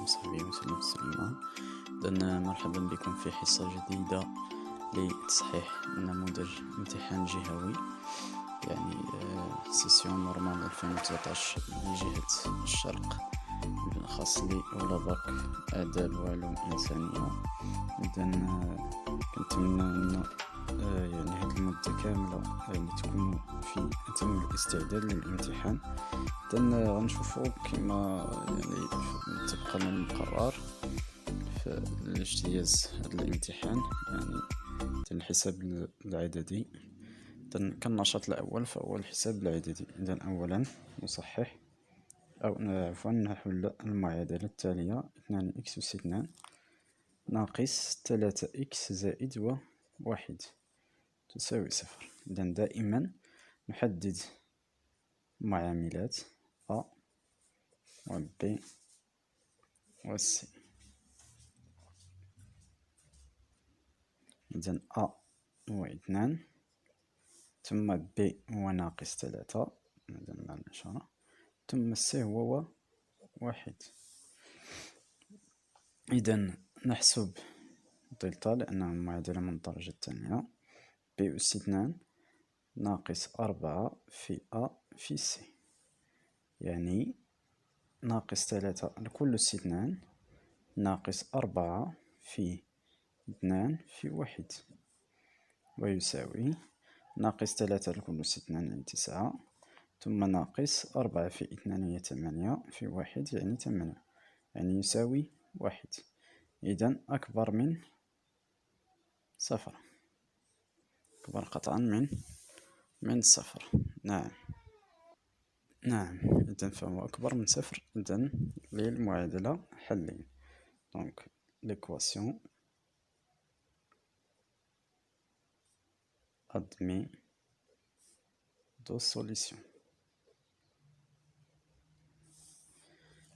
وصحبه وسلم تسليما. إذن مرحبا بكم في حصة جديدة لتصحيح نموذج امتحان جهوي، يعني سيسيون نورمال 2019 لجهة الشرق، الخاص لي أولى باك آداب وعلوم إنسانية. إذن كنتمنى أن يعني هاد المدة كاملة يعني تكونوا في أتم الاستعداد للامتحان. إذن غنشوفو كيما يعني طبقا للمقرر في الاجتياز هاد الامتحان، يعني الحساب العددي. إذن كالنشاط الأول فهو الحساب العددي. إذن أولا نصحح أو عفوا نحل المعادلة التالية: 2 إكس أس 2 ناقص 3 إكس زائد واحد تساوي صفر. إذن دائما نحدد معاملات أ و ب و سي. إذن أ هو 2 ثم ب هو ناقص 3 إذن مع الإشارة، ثم سي هو واحد. إذن نحسب دلتا لأنها معادلة من الدرجة الثانية. ب أس 2 ناقص 4 في أ في سي، يعني ناقص 3 لكل أس 2 ناقص 4 في 2 في واحد، ويساوي ناقص 3 لكل أس 2 يعني 9، ثم ناقص 4 في 2 هي 8 في واحد يعني 8، يعني يساوي واحد. إذن أكبر من صفر، أكبر قطعا من صفر. نعم إذن فهو أكبر من صفر. إذن للمعادلة حلين. دونك l'équation admet deux solutions.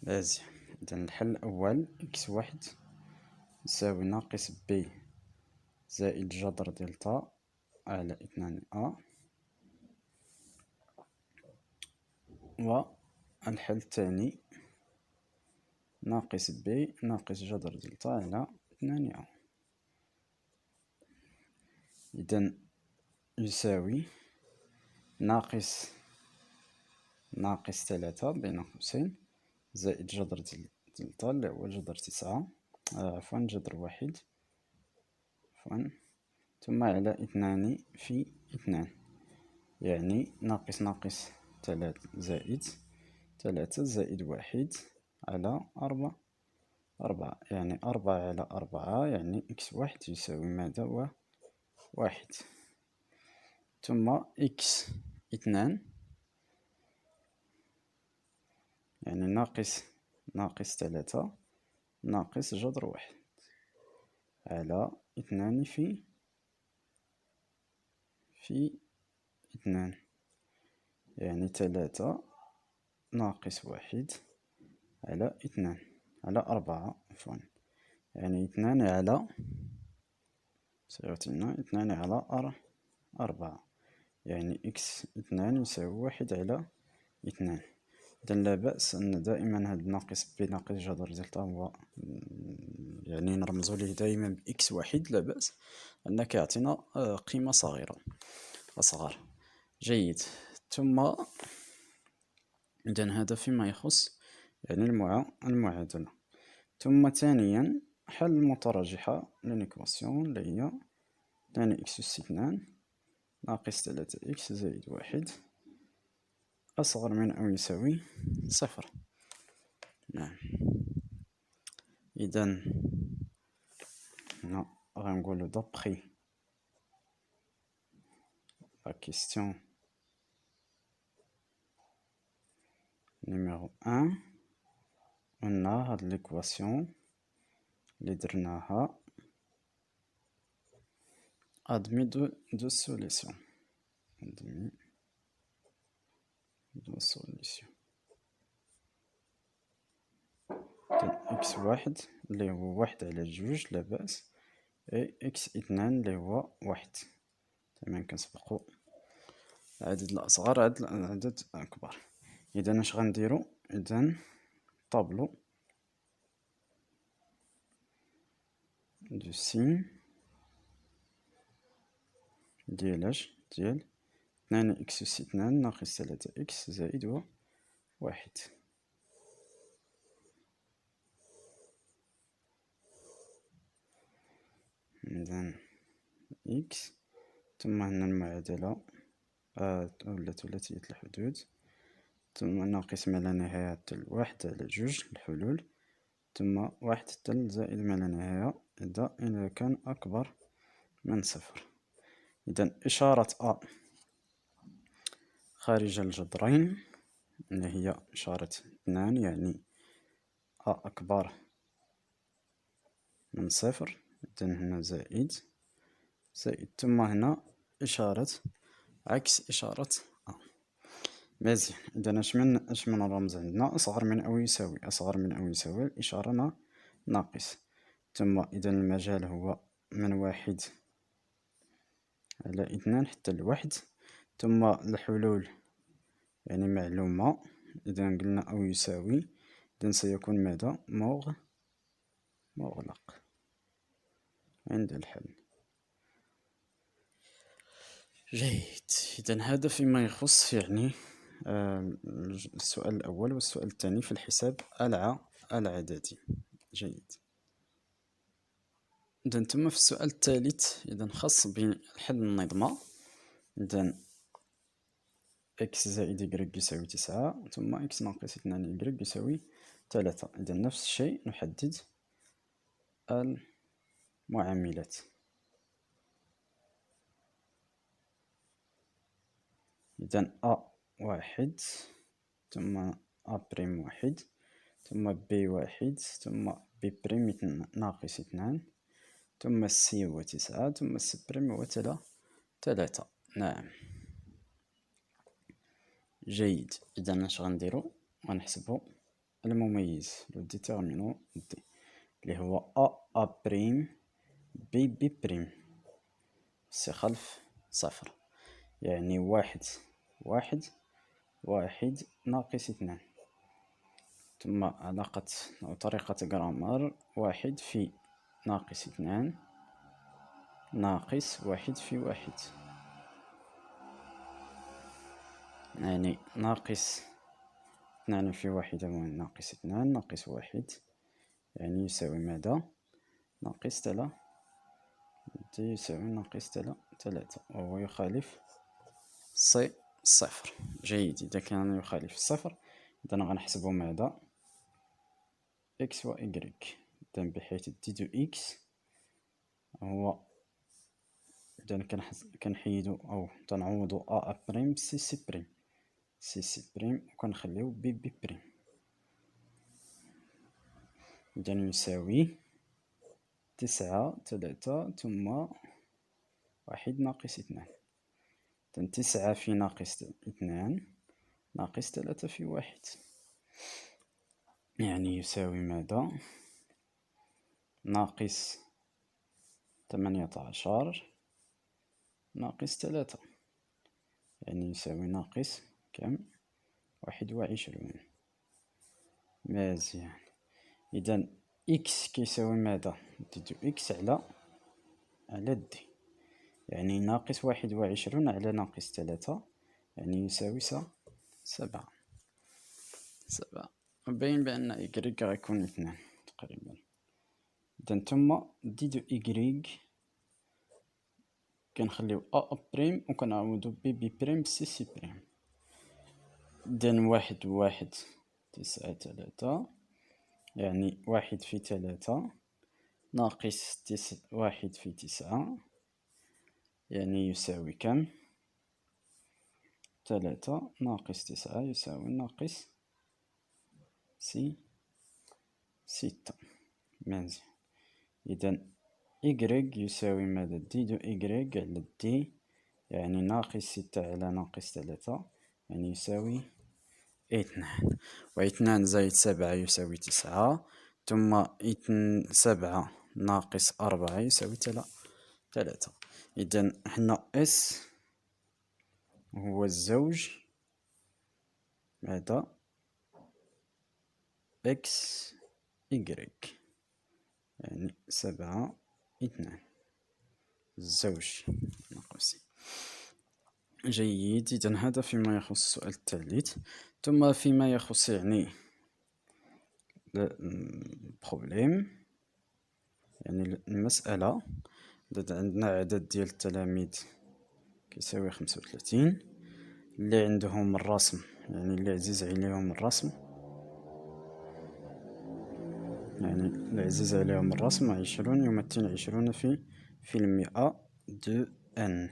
لازم. إذن الحل الأول إكس واحد يساوي ناقص ب زائد جذر دلتا على 2 أ، والحل الثاني ناقص ب ناقص جذر دلتا على 2 أ. إذن يساوي ناقص 3 بين قوسين زائد جذر دلتا اللي هو جذر 9 عفوا جذر واحد عفوا، ثم على 2 في 2، يعني ناقص 3 زائد 3 زائد واحد على 4، يعني 4 على 4 يعني إكس واحد يساوي ماذا؟ هو واحد. ثم إكس 2 يعني ناقص 3 ناقص جذر واحد على 2 في 2، يعني 3 ناقص واحد على 2 على 4 عفوا، يعني 2 على سيعطينا 2 على 4، يعني إكس 2 يساوي واحد على 2. إذن لا بأس أن دائما هاد ناقص ب ناقص جذر دلتا هو يعني نرمزو ليه دائما بإكس واحد، لا بأس أنك يعطينا قيمة صغيرة أصغر. جيد. ثم إذن هذا فيما يخص يعني المعادلة. ثم ثانيا حل المتراجحة لنيكواسيون اللي هي 2 إكس أس 2 ناقص 3 إكس زائد واحد أصغر من أو يساوي صفر. نعم. إذن هنا غنقولو دابخي لا كيستيون نيميرو 1 عندنا هاد ليكواسيون اللي درناها admis deux solutions. admis deux solutions. إكس واحد اللي هو واحد على جوج لا بأس، أي إكس 2 اللي هو واحد. تمام، كنسبقو العدد الأصغر على العدد الأكبر. إذن اش غنديرو؟ إذن طابلو دو سين ديال ديال 2 إكس أس 2 ناقص 3 إكس زائد واحد. إذن إكس، ثم هنا المعادلة ولات ثلاثية الحدود، ثم ناقص ما لا نهاية حتى لواحد على جوج الحلول، ثم واحد حتى زائد ما لا نهاية إذا كان أكبر من صفر. إذن إشارة أ خارج الجذرين اللي هي إشارة 2، يعني أ أكبر من صفر، إذن هنا زائد، ثم هنا إشارة عكس إشارة أ. مزيان. إذن اش من الرمز عندنا؟ أصغر من أو يساوي. أصغر من أو يساوي الإشارة ناقص. ثم إذن المجال هو من واحد على 2 حتى لواحد. ثم الحلول يعني معلومة، إذا قلنا أو يساوي، إذن سيكون ماذا؟ مغلق عند الحل. جيد. إذن هذا فيما يخص يعني السؤال الأول والسؤال الثاني في الحساب العددي. جيد. إذن ثم في السؤال الثالث إذن خاص بحل النظمة. إذن إكس زائد إكغيك يساوي 9، ثم إكس ناقص 2 إكغيك يساوي 3. إذن نفس الشيء نحدد المعاملات. إذن أ واحد، ثم أ بريم واحد، ثم بي واحد، ثم بي بريم ناقص 2، ثم سي هو 9، ثم سي بريم هو 3. نعم. جيد. إذن اش غنديرو؟ غنحسبو المميز لو ديتيرمينون دي اللي هو أ بريم بي بريم سي خلف صفر، يعني واحد ناقص 2. ثم علاقة أو طريقة غرامر، واحد في ناقص 2 ناقص واحد في واحد، يعني ناقص 2 في واحد هو ناقص 2 ناقص واحد، يعني يساوي ماذا؟ ناقص 3. يساوي ناقص 3، وهو يخالف صفر. جيد. إذا كان يخالف الصفر إذن غنحسبو ماذا؟ إكس و إكغيك. إذن بحيث دي دو إكس هو، إذن كنحيدو أو تنعوضو أ بريم سي بريم، سي بريم، وكنخليو بي بريم. إذن يساوي 9 3 ثم واحد ناقص 2. إذن 9 في ناقص 2 ناقص 3 في واحد، يعني يساوي ماذا؟ ناقص 18 ناقص 3، يعني يساوي ناقص كم؟ 21. مزيان. إذن إكس كيساوي ماذا؟ ديدو إكس على دي، يعني ناقص 21 على ناقص 3، يعني يساوي 7. باين بأن إكغيك غيكون 2 تقريبا. إذن ثم ديدو إكغيك كنخليو أ بريم وكنعوضو بي بريم سي بريم. إذن واحد 9 3، يعني واحد في 3 ناقص واحد في 9، يعني يساوي كم؟ 3 ناقص 9 يساوي ناقص 6. مزيان. إذن إكغيك يساوي ماذا؟ ديدو إكغيك على دي، يعني ناقص 6 على ناقص 3، يعني يساوي 2. و2 زائد 7 يساوي 9، ثم 7 ناقص 4 يساوي 3. إذن هنا اس هو الزوج ماذا؟ إكس إكغيك، يعني 7 اثنان، زوج ناقص. جيد، إذن هذا فيما يخص السؤال الثالث. ثم فيما يخص يعني البروبليم، يعني المسألة، عندنا عدد ديال التلاميذ كيساوي 35، اللي عندهم الرسم يعني اللي عزيز عليهم الرسم، يعني اللي عزيز عليهم الرسم 20 يمثل 20 في المئة دو ان.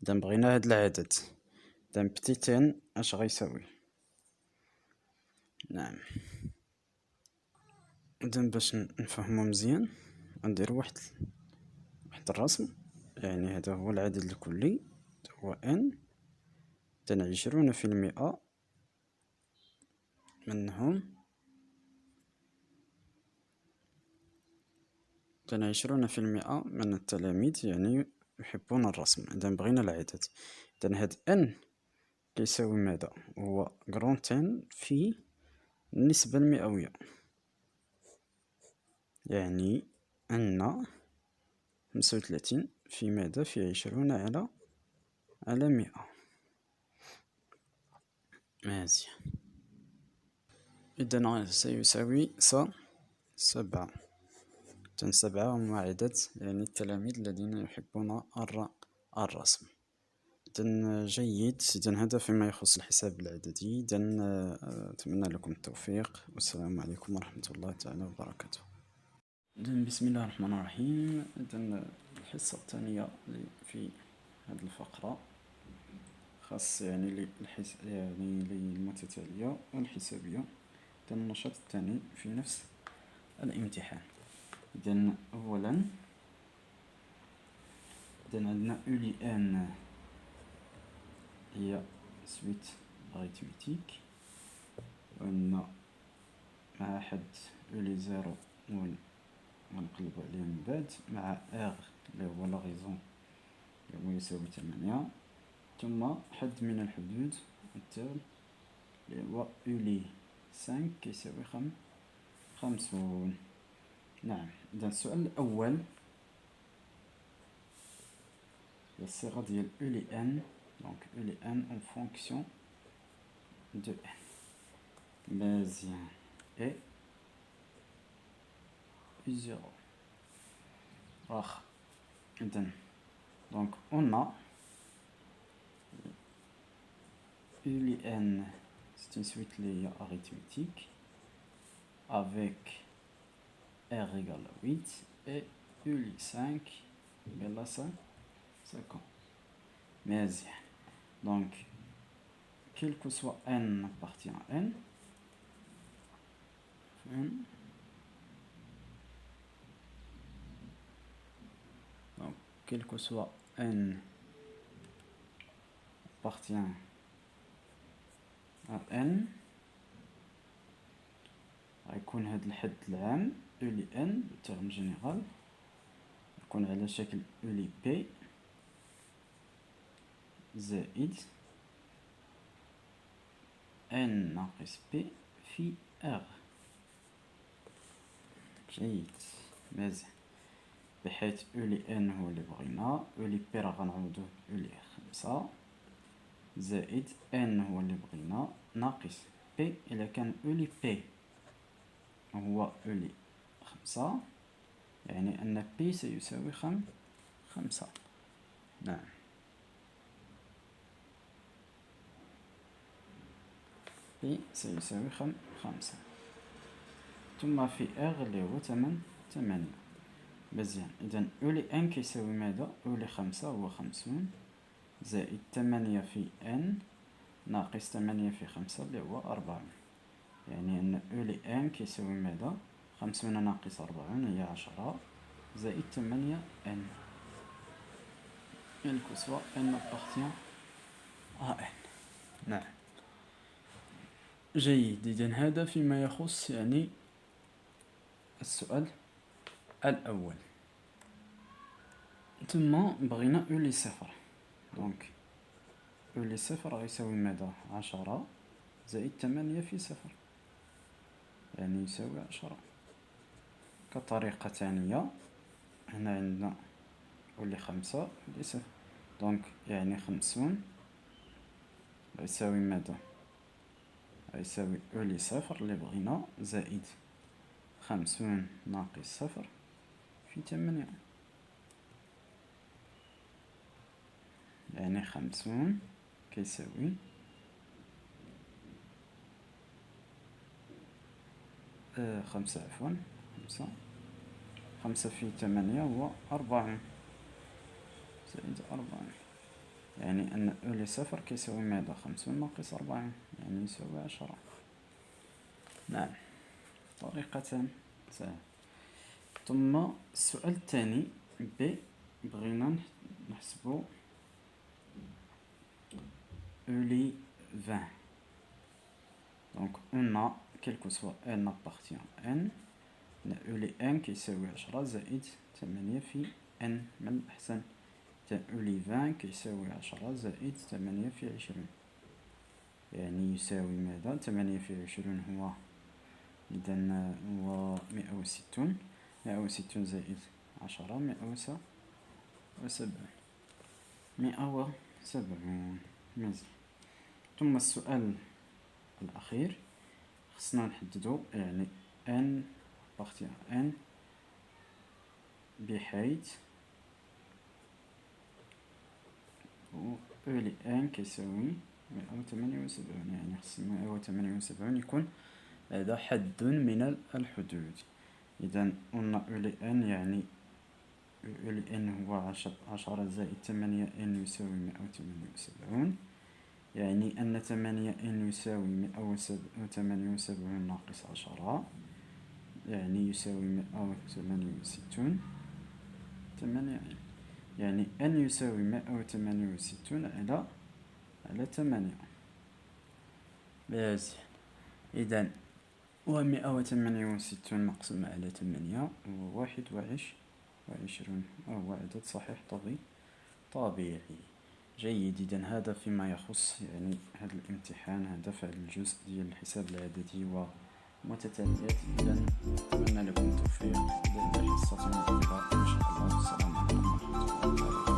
إذا بغينا هاد العدد، إذا بتيت ان اش غيساوي؟ نعم، إذا باش نفهمو مزيان غندير واحد الرسم، يعني هذا هو العدد الكلي هو ان، إذا 20 في المئة منهم، إذا 20 في المئة من التلاميذ يعني يحبون الرسم. إذا بغينا العدد، إذا هاد ان كيساوي ماذا؟ هو غرونت ان في النسبة المئوية، يعني أن 35 في ماذا؟ في 20 على 100. مزيان، إذا سيساوي 7. إذن 7 هم عدد يعني التلاميذ الذين يحبون الرسم. إذن جيد، إذن هذا فيما يخص الحساب العددي. إذن أتمنى لكم التوفيق، والسلام عليكم ورحمة الله تعالى وبركاته. إذن بسم الله الرحمن الرحيم. إذن الحصة الثانية في هذه الفقرة خاص يعني للمتتالية والحسابية. إذن النشاط الثاني في نفس الامتحان. إذن أولا عندنا أولي ان هي سويت أريتميتيك، وعندنا مع حد أولي زيرو ونقلبو عليه من بعد مع اغ اللي هو لاغيزون اللي هو يساوي 8، ثم حد من الحدود التال اللي هو أولي 5 كيساوي 50. نعم، إذا السؤال الأول هي الصيغة ديال أولي ان، دونك أولي ان en fonction de n. مزيان، et U0 واخا. إذن donc on a ULI n, c'est une suite linéaire arithmétique avec R égale à 8 et ULI 5 égale à 50. مزيان، donc quel que soit n appartient à n, donc quel que soit n appartient à n غيكون هاد الحد العام أولي ان الترم جينيرال يكون على شكل أولي بي زائد ان ناقص بي في ار. جيد، مزيان، بحيث أولي ان هو اللي بغينا، أولي بي راه غنعوضوه أولي 5 زائد ان هو اللي بغينا ناقص بي إلا كان أولي بي هو أولي 5، يعني أن بي سيساوي 5. نعم، بي سيساوي 5. ثم في ار اللي هو 8. مزيان، إذن أولي ان كيساوي ماذا؟ أولي 5 هو 50 زائد 8 في ان ناقص 8 في 5 اللي هو 40، يعني أن أولي ان كيساوي ماذا؟ 50 ناقص 40 هي 10 زائد 8 ان، quel que soit n appartient à n. نعم، جيد، إذن هذا فيما يخص يعني السؤال الأول. ثم بغينا أولي صفر، دونك أولي صفر غيساوي ماذا؟ 10 زائد 8 في صفر، يعني يساوي 10. كطريقة ثانية هنا عندنا أولي 5 أولي 0. دونك يعني 50 غيساوي ماذا؟ غيساوي أولي 0 اللي بغينا زائد 50 ناقص 0 في 8. يعني 50 كيساوي 5 عفوا 5 في 8 هو 40 زائد 40. يعني أن أولي 0 كيساوي ماذا؟ 50 ناقص 40 يعني يساوي 10. نعم، طريقتان سهلة. ثم السؤال الثاني ب، بغينا نحسبو أولي 20. دونك on a quel que soit n appartient à n، أولي n كيساوي 10 زائد 8 في n من الأحسن. أولي 20 كيساوي 10 زائد 8 في 20 يعني يساوي ماذا؟ 8 في 20 هو إذن هو 160. 160 زائد 10 170. 170 مزيان. ثم السؤال الأخير خصنا نحددو يعني n بارتي n بحيث أولي n كيساوي 178. يعني خص 178 يكون هذا حد من الحدود. إذا قلنا أولي n يعني أولي n هو 10 زائد 8 n يساوي 178. يعني أن 8 n يساوي 178 ناقص 10 يعني يساوي 168. 8 يعني n يساوي 168 على 8. مزيان. إذا و 168 مقسوم على 8 هو 21. هو عدد صحيح طبيعي. جيد. إذا هذا فيما يخص يعني هذا الامتحان، هذا في الجزء ديال الحساب العددي ومتتاليات. إذا أتمنى لكم التوفيق. إلى الحصة المقبلة إن شاء الله. السلام عليكم ورحمة الله وبركاته.